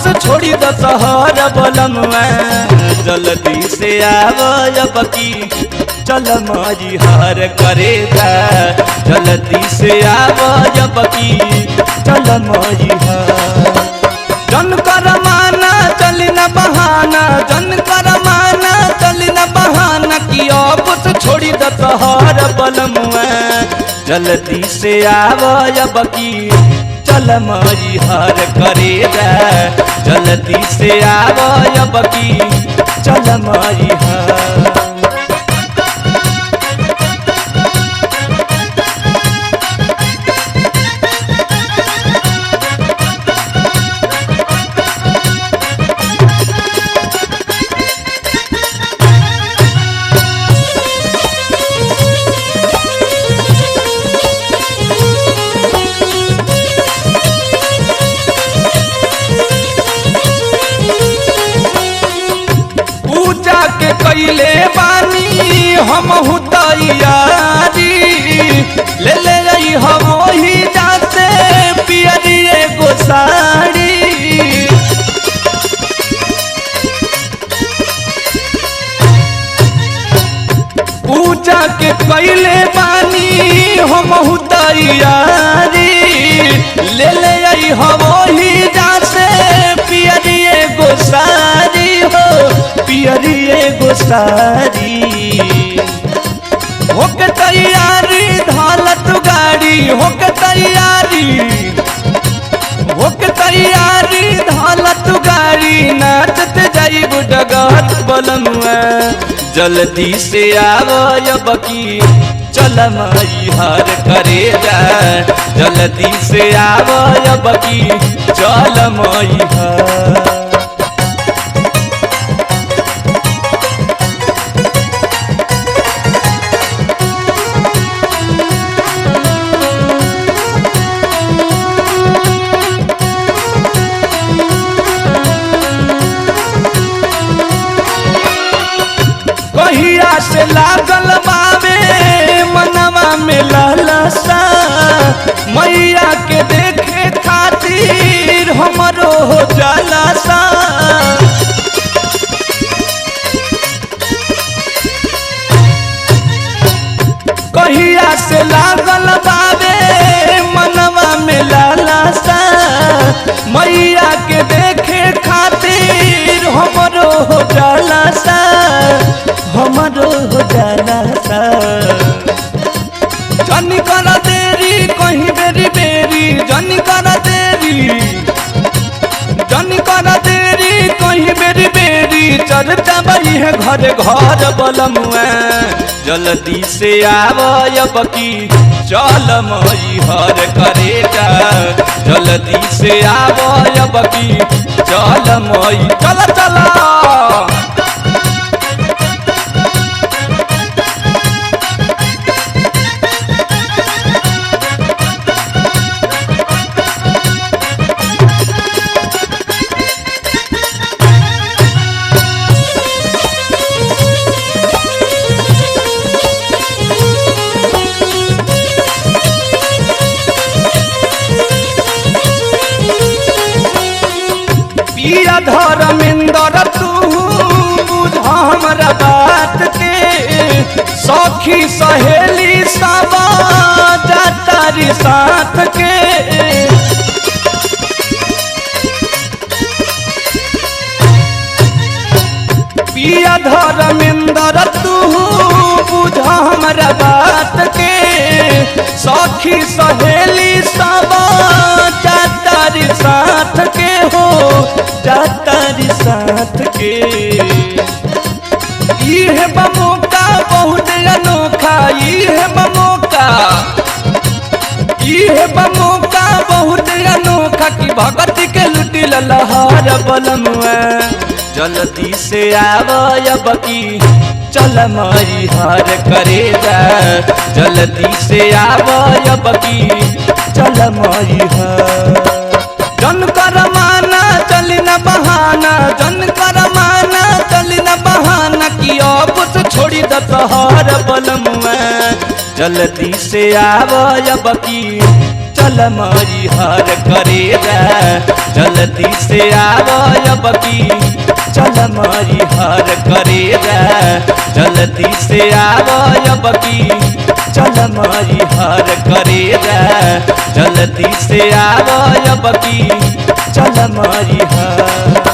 से छोड़ी द शहर बलमुआ जल्दी से आव की चल मरी हर करे जल्दी से आव की चल मरी हर जन कर माना चल न बहाना जन कर माना चल न बहाना कि अब से छोड़ी द शहर बलमुआ जल्दी से आव की चल मरी हर करे जल्दी से आव की चल मरी हर के कैले बानी हम तैयारी ले ले हम वही जाते पियरी एगो साड़ी पूजा के कैले बानी हम तैयारी ले ले हम वही जाते पियरी एगो साड़ी हो पियरी एगो सारी होके तैयारी धालत गाड़ी होके तैयारी धालत गाड़ी नाचत जाइब डगत बलमुआ जल्दी से आव की चल मई हर करे जल्दी से आव की चल मई हर कहिया से लागल बावे मनवा में लालसा मैया के देखे खातिर हमरो हो जालसा कहिया से लागल बावे मनवा में लालसा मैया के देखे खातिर हमरो हो जालसा हमरो हो जालसा जनी कर देरी कहीं बेरी बेरी जनी कर देरी कहीं बेरी बेरी चर्चा बही है घर घर बलमुआ जल्दी से आव की चल मई हर करे जल्दी से आव की चल मई चल चल पिया धर्मेंद्र तू बुझ हमरा बात के सखी सहेली सब जातारी साथ के पिया धर्मेंद्र तू बुझ हमरा बात के सखी सहेली सब जातारी साथ के हो जातारी साथ के ये बमोका बहुत अनोखा ये बमोका बहुत अनोखा कि भगत के लुटी लहर बलमुआ जल्दी से आव की चल मई हर करे जल्दी से आव की चल मई हर जन कर माना चल न बहाना जन कर माना चल न बहाना कि अब से छोड़ी द शहर बलमुआ जल्दी से आव की चल मरी हर करेगा जल्दी से आवब की चल मरी हर करेगा जल्दी से आवब की चल मरी हर करेगा जल्दी से आवब की चल मरी हर।